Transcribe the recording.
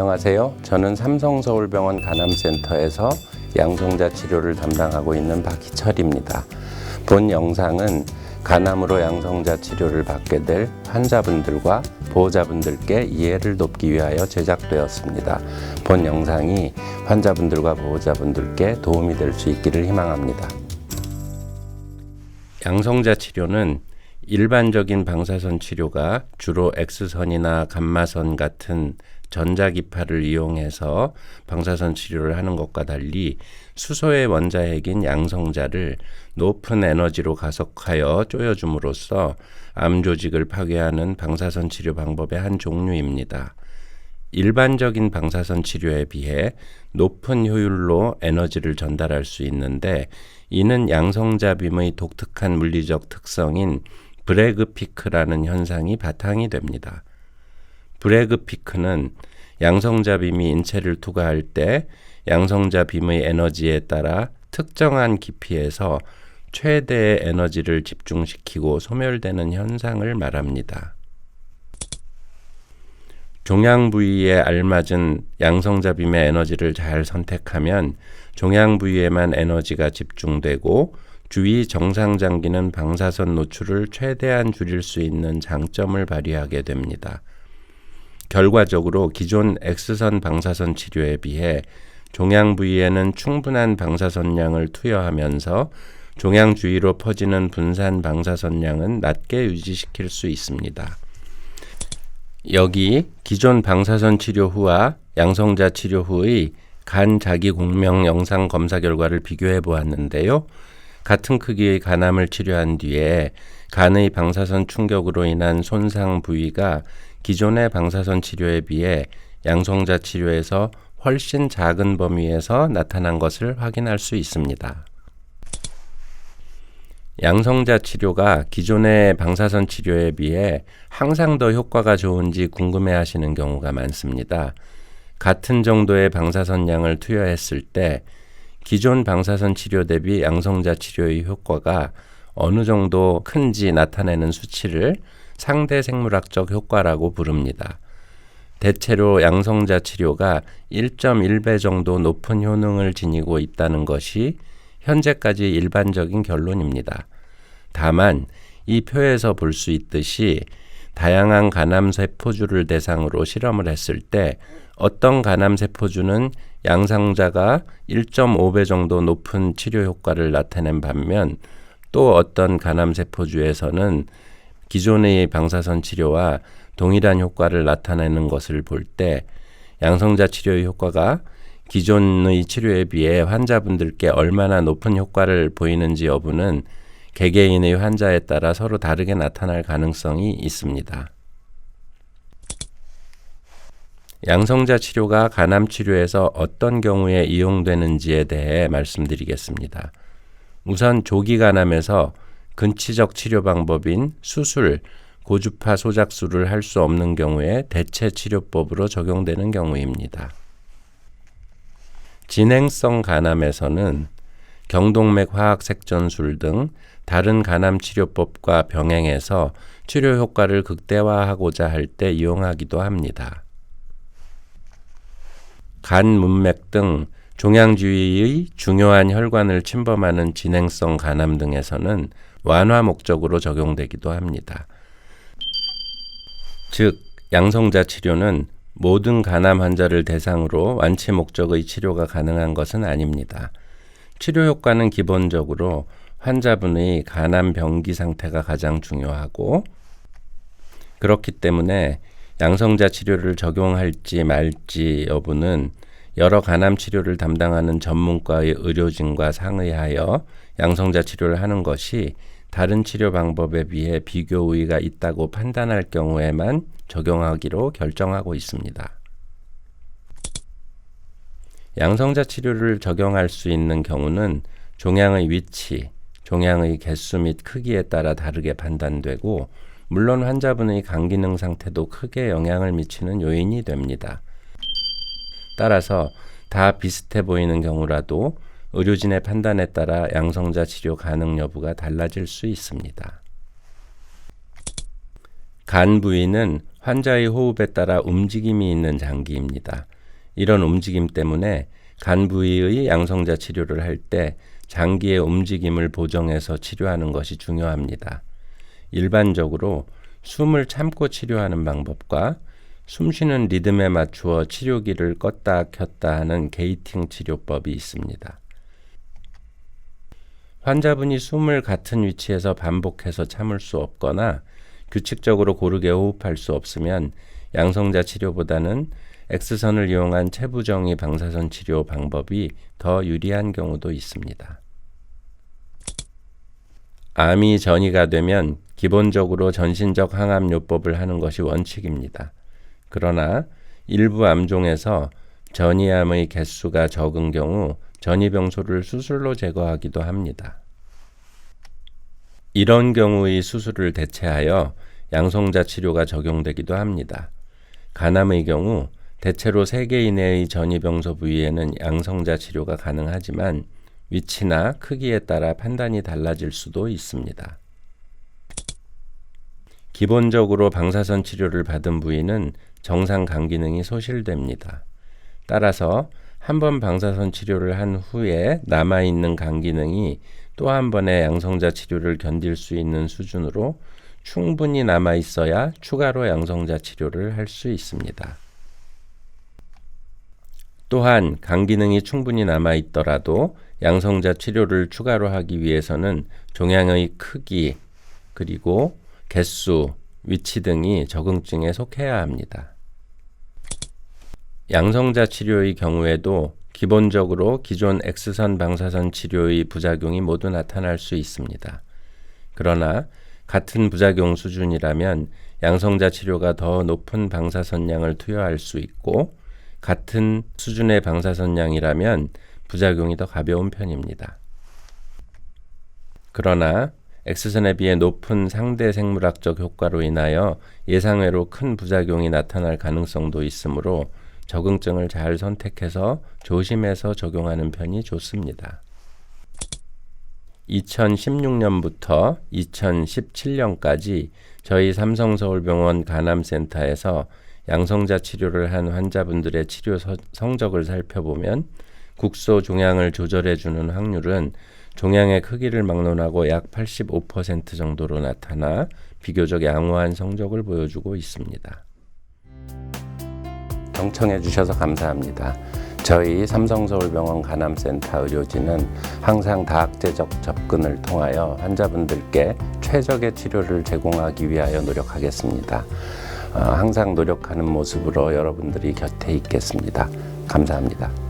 안녕하세요. 저는 삼성서울병원 간암센터에서 양성자 치료를 담당하고 있는 박희철입니다. 본 영상은 간암으로 양성자 치료를 받게 될 환자분들과 보호자분들께 이해를 돕기 위하여 제작되었습니다. 본 영상이 환자분들과 보호자분들께 도움이 될 수 있기를 희망합니다. 양성자 치료는 일반적인 방사선 치료가 주로 X선이나 감마선 같은 전자기파를 이용해서 방사선 치료를 하는 것과 달리 수소의 원자핵인 양성자를 높은 에너지로 가속하여 쪼여줌으로써 암 조직을 파괴하는 방사선 치료 방법의 한 종류입니다. 일반적인 방사선 치료에 비해 높은 효율로 에너지를 전달할 수 있는데, 이는 양성자빔의 독특한 물리적 특성인 브래그 피크라는 현상이 바탕이 됩니다. 브래그 피크는 양성자빔이 인체를 투과할 때 양성자빔의 에너지에 따라 특정한 깊이에서 최대의 에너지를 집중시키고 소멸되는 현상을 말합니다. 종양 부위에 알맞은 양성자빔의 에너지를 잘 선택하면 종양 부위에만 에너지가 집중되고 주위 정상장기는 방사선 노출을 최대한 줄일 수 있는 장점을 발휘하게 됩니다. 결과적으로 기존 X선 방사선 치료에 비해 종양 부위에는 충분한 방사선량을 투여하면서 종양 주위로 퍼지는 분산 방사선량은 낮게 유지시킬 수 있습니다. 여기 기존 방사선 치료 후와 양성자 치료 후의 간 자기 공명 영상 검사 결과를 비교해 보았는데요. 같은 크기의 간암을 치료한 뒤에 간의 방사선 충격으로 인한 손상 부위가 기존의 방사선 치료에 비해 양성자 치료에서 훨씬 작은 범위에서 나타난 것을 확인할 수 있습니다. 양성자 치료가 기존의 방사선 치료에 비해 항상 더 효과가 좋은지 궁금해하시는 경우가 많습니다. 같은 정도의 방사선량을 투여했을 때 기존 방사선 치료 대비 양성자 치료의 효과가 어느 정도 큰지 나타내는 수치를 상대 생물학적 효과라고 부릅니다. 대체로 양성자 치료가 1.1배 정도 높은 효능을 지니고 있다는 것이 현재까지 일반적인 결론입니다. 다만 이 표에서 볼 수 있듯이 다양한 간암세포주를 대상으로 실험을 했을 때 어떤 간암세포주는 양성자가 1.5배 정도 높은 치료 효과를 나타낸 반면, 또 어떤 간암세포주에서는 기존의 방사선 치료와 동일한 효과를 나타내는 것을 볼 때 양성자 치료의 효과가 기존의 치료에 비해 환자분들께 얼마나 높은 효과를 보이는지 여부는 개개인의 환자에 따라 서로 다르게 나타날 가능성이 있습니다. 양성자 치료가 간암 치료에서 어떤 경우에 이용되는지에 대해 말씀드리겠습니다. 우선 조기 간암에서 근치적 치료 방법인 수술, 고주파 소작술을 할 수 없는 경우에 대체 치료법으로 적용되는 경우입니다. 진행성 간암에서는 경동맥 화학색전술 등 다른 간암 치료법과 병행해서 치료 효과를 극대화하고자 할 때 이용하기도 합니다. 간 문맥 등 종양 주위의 중요한 혈관을 침범하는 진행성 간암 등에서는 완화 목적으로 적용되기도 합니다. 즉, 양성자 치료는 모든 간암 환자를 대상으로 완치 목적의 치료가 가능한 것은 아닙니다. 치료 효과는 기본적으로 환자분의 간암 병기 상태가 가장 중요하고, 그렇기 때문에 양성자 치료를 적용할지 말지 여부는 여러 간암 치료를 담당하는 전문과의 의료진과 상의하여 양성자 치료를 하는 것이 다른 치료 방법에 비해 비교 우위가 있다고 판단할 경우에만 적용하기로 결정하고 있습니다. 양성자 치료를 적용할 수 있는 경우는 종양의 위치, 종양의 개수 및 크기에 따라 다르게 판단되고, 물론 환자분의 간 기능 상태도 크게 영향을 미치는 요인이 됩니다. 따라서 다 비슷해 보이는 경우라도 의료진의 판단에 따라 양성자 치료 가능 여부가 달라질 수 있습니다. 간 부위는 환자의 호흡에 따라 움직임이 있는 장기입니다. 이런 움직임 때문에 간 부위의 양성자 치료를 할 때 장기의 움직임을 보정해서 치료하는 것이 중요합니다. 일반적으로 숨을 참고 치료하는 방법과 숨쉬는 리듬에 맞추어 치료기를 껐다 켰다 하는 게이팅 치료법이 있습니다. 환자분이 숨을 같은 위치에서 반복해서 참을 수 없거나 규칙적으로 고르게 호흡할 수 없으면 양성자 치료보다는 X선을 이용한 체부정의 방사선 치료 방법이 더 유리한 경우도 있습니다. 암이 전이가 되면 기본적으로 전신적 항암요법을 하는 것이 원칙입니다. 그러나 일부 암종에서 전이암의 개수가 적은 경우 전이병소를 수술로 제거하기도 합니다. 이런 경우의 수술을 대체하여 양성자 치료가 적용되기도 합니다. 간암의 경우 대체로 3개 이내의 전이병소 부위에는 양성자 치료가 가능하지만 위치나 크기에 따라 판단이 달라질 수도 있습니다. 기본적으로 방사선 치료를 받은 부위는 정상 간 기능이 소실됩니다. 따라서 한 번 방사선 치료를 한 후에 남아있는 간 기능이 또 한 번의 양성자 치료를 견딜 수 있는 수준으로 충분히 남아있어야 추가로 양성자 치료를 할 수 있습니다. 또한 간 기능이 충분히 남아있더라도 양성자 치료를 추가로 하기 위해서는 종양의 크기 그리고 개수, 위치 등이 적응증에 속해야 합니다. 양성자 치료의 경우에도 기본적으로 기존 X선 방사선 치료의 부작용이 모두 나타날 수 있습니다. 그러나 같은 부작용 수준이라면 양성자 치료가 더 높은 방사선량을 투여할 수 있고 같은 수준의 방사선량이라면 부작용이 더 가벼운 편입니다. 그러나 X선에 비해 높은 상대 생물학적 효과로 인하여 예상외로 큰 부작용이 나타날 가능성도 있으므로 적응증을 잘 선택해서 조심해서 적용하는 편이 좋습니다. 2016년부터 2017년까지 저희 삼성서울병원 간암센터에서 양성자 치료를 한 환자분들의 치료 성적을 살펴보면 국소 종양을 조절해주는 확률은 종양의 크기를 막론하고 약 85% 정도로 나타나 비교적 양호한 성적을 보여주고 있습니다. 경청해 주셔서 감사합니다. 저희 삼성서울병원 간암센터 의료진은 항상 다학제적 접근을 통하여 환자분들께 최적의 치료를 제공하기 위하여 노력하겠습니다. 항상 노력하는 모습으로 여러분들이 곁에 있겠습니다. 감사합니다.